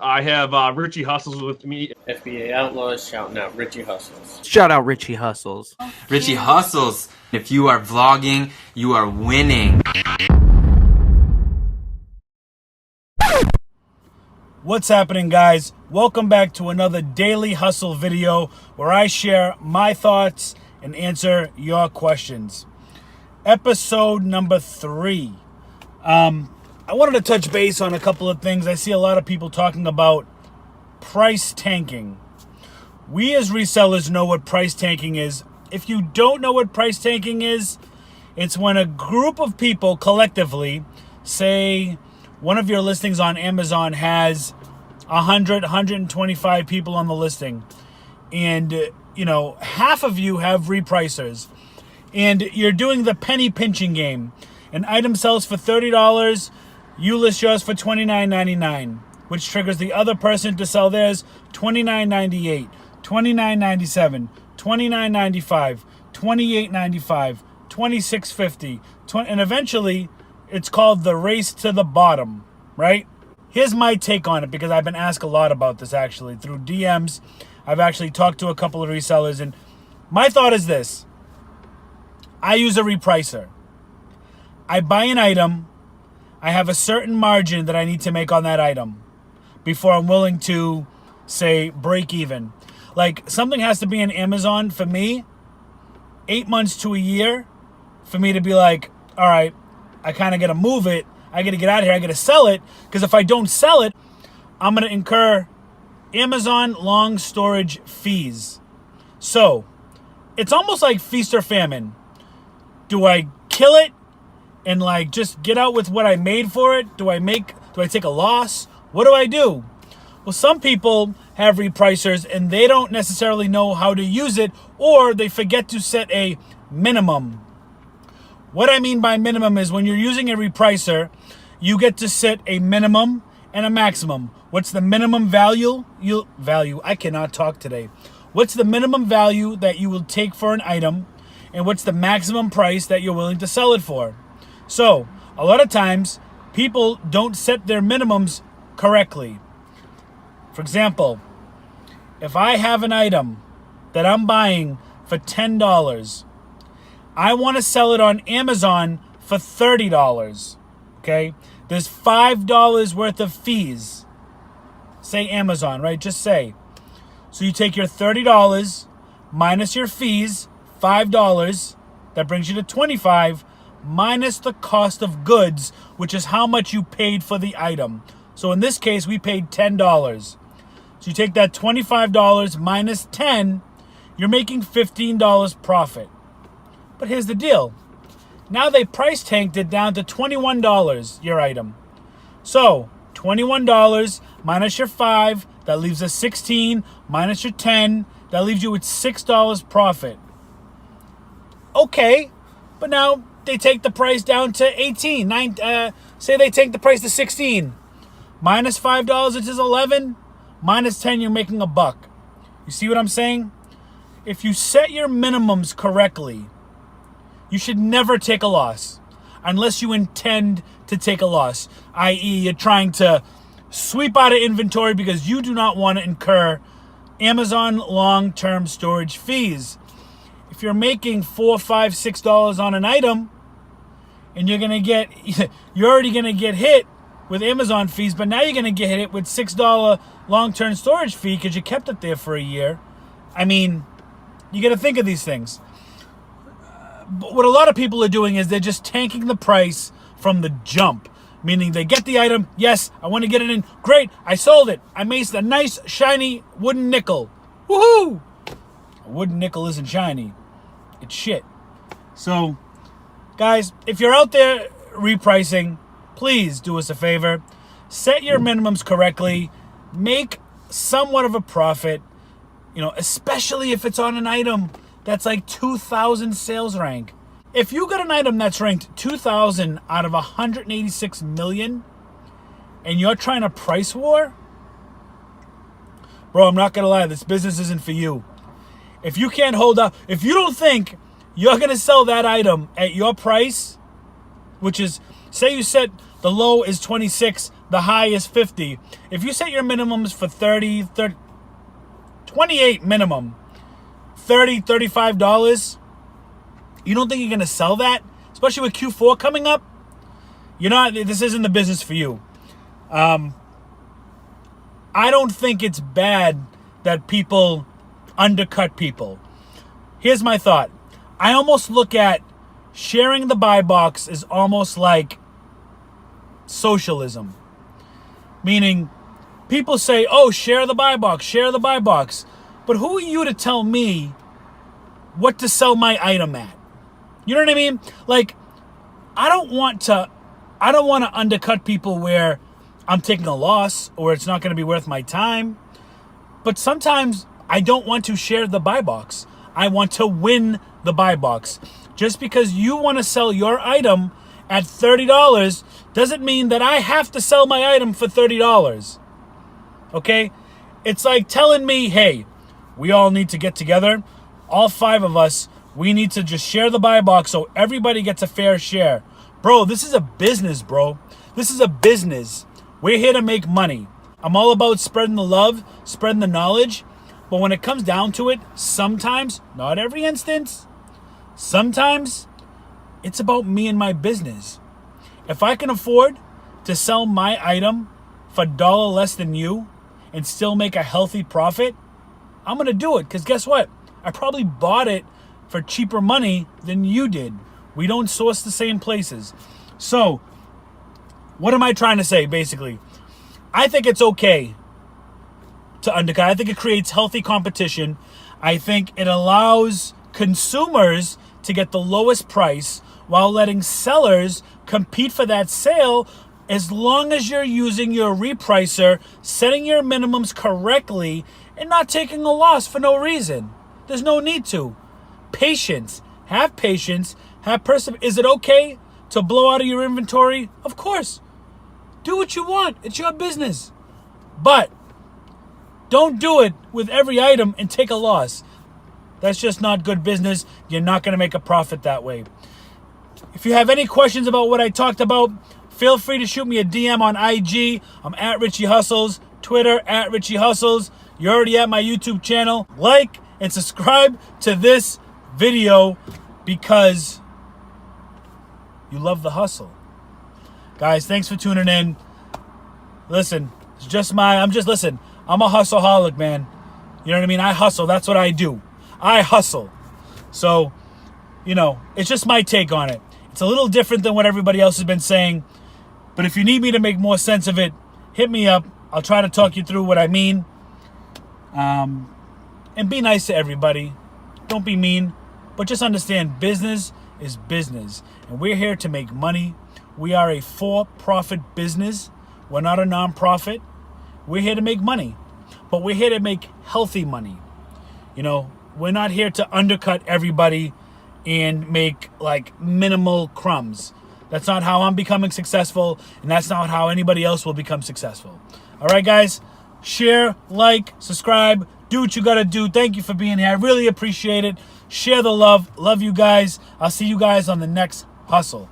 I have Richie Hustles with me. FBA Outlaws shouting out Richie Hustles. Shout out Richie Hustles. Richie Hustles. If you are vlogging, you are winning. What's happening, guys? Welcome back to another Daily Hustle video where I share my thoughts and answer your questions. Episode number 3. I wanted to touch base on a couple of things. I see a lot of people talking about price tanking. We as resellers know what price tanking is. If you don't know what price tanking is, it's when a group of people collectively, say one of your listings on Amazon has 125 people on the listing, and half of you have repricers, and you're doing the penny pinching game. An item sells for $30, you list yours for $29.99, which triggers the other person to sell theirs $29.98, $29.97, $29.95, $28.95, $26.50, and eventually it's called the race to the bottom, right? Here's my take on it, because I've been asked a lot about this actually through DMs. I've actually talked to a couple of resellers, and my thought is this. I use a repricer. I buy an item. I have a certain margin that I need to make on that item before I'm willing to, say, break even. Like, something has to be in Amazon for me 8 months to a year for me to be like, all right, I kind of got to move it. I got to get out of here. I got to sell it, because if I don't sell it, I'm going to incur Amazon long storage fees. So it's almost like feast or famine. Do I kill it and just get out with what I made for it? Do I take a loss? What do I do? Well, some people have repricers and they don't necessarily know how to use it, or they forget to set a minimum. What I mean by minimum is when you're using a repricer, you get to set a minimum and a maximum. What's the minimum value? I cannot talk today. What's the minimum value that you will take for an item, and what's the maximum price that you're willing to sell it for? So, a lot of times, people don't set their minimums correctly. For example, if I have an item that I'm buying for $10, I want to sell it on Amazon for $30, okay? There's $5 worth of fees. Say Amazon, right? Just say. So you take your $30 minus your fees, $5, that brings you to $25, minus the cost of goods, which is how much you paid for the item. So in this case, we paid $10. So you take that $25 minus 10, you're making $15 profit. But here's the deal. Now they price tanked it down to $21, your item. So $21 minus your 5, that leaves us 16, minus your 10, that leaves you with $6 profit. Okay, but now they take the price down to 18. Say they take the price to 16. Minus $5, it is 11. Minus 10, you're making $1. You see what I'm saying? If you set your minimums correctly, you should never take a loss unless you intend to take a loss, i.e. you're trying to sweep out of inventory because you do not want to incur Amazon long-term storage fees. If you're making $4, $5, $6 on an item, and you're already going to get hit with Amazon fees, but now you're going to get hit with $6 long-term storage fee because you kept it there for a year. I mean, you got to think of these things. But what a lot of people are doing is they're just tanking the price from the jump. Meaning they get the item, yes, I want to get it in. Great, I sold it. I made a nice, shiny wooden nickel. Woohoo! A wooden nickel isn't shiny. It's shit. So, guys, if you're out there repricing, please do us a favor. Set your minimums correctly. Make somewhat of a profit. Especially if it's on an item that's like 2,000 sales rank. If you got an item that's ranked 2,000 out of 186 million and you're trying to price war, bro, I'm not going to lie, this business isn't for you. If you can't hold up, if you don't think you're going to sell that item at your price, which is, say you set the low is 26, the high is 50. If you set your minimums for 28 minimum, $30, $35, you don't think you're going to sell that? Especially with Q4 coming up? This isn't the business for you. I don't think it's bad that people undercut people. Here's my thought. I almost look at sharing the buy box as almost like socialism. Meaning, people say, oh, share the buy box, share the buy box. But who are you to tell me what to sell my item at? You know what I mean? Like, I don't want to undercut people where I'm taking a loss or it's not going to be worth my time. But sometimes I don't want to share the buy box. I want to win the buy box. Just because you want to sell your item at $30 doesn't mean that I have to sell my item for $30. Okay? It's like telling me, hey, we all need to get together. All 5 of us, we need to just share the buy box so everybody gets a fair share. Bro, this is a business, bro. This is a business. We're here to make money. I'm all about spreading the love, spreading the knowledge. But when it comes down to it, sometimes, not every instance, sometimes it's about me and my business. If I can afford to sell my item for $1 less than you and still make a healthy profit, I'm going to do it. Because guess what? I probably bought it for cheaper money than you did. We don't source the same places. So, what am I trying to say, basically? I think it's okay to undercut. I think it creates healthy competition. I think it allows consumers to get the lowest price while letting sellers compete for that sale, as long as you're using your repricer, setting your minimums correctly, and not taking a loss for no reason. There's no need to. Patience. Have patience. Have perseverance. Is it okay to blow out of your inventory? Of course. Do what you want. It's your business. But don't do it with every item and take a loss. That's just not good business. You're not going to make a profit that way. If you have any questions about what I talked about, feel free to shoot me a DM on IG. I'm at Richie Hustles. Twitter, at Richie Hustles. You're already at my YouTube channel. Like and subscribe to this video because you love the hustle. Guys, thanks for tuning in. Listen, I'm a hustleaholic, man. You know what I mean? I hustle. That's what I do. I hustle. So, it's just my take on it. It's a little different than what everybody else has been saying. But if you need me to make more sense of it, hit me up. I'll try to talk you through what I mean. And be nice to everybody. Don't be mean. But just understand, business is business. And we're here to make money. We are a for-profit business. We're not a non-profit. We're here to make money. But we're here to make healthy money. We're not here to undercut everybody and make minimal crumbs. That's not how I'm becoming successful, and that's not how anybody else will become successful. All right, guys, share, like, subscribe, do what you got to do. Thank you for being here. I really appreciate it. Share the love. Love you guys. I'll see you guys on the next hustle.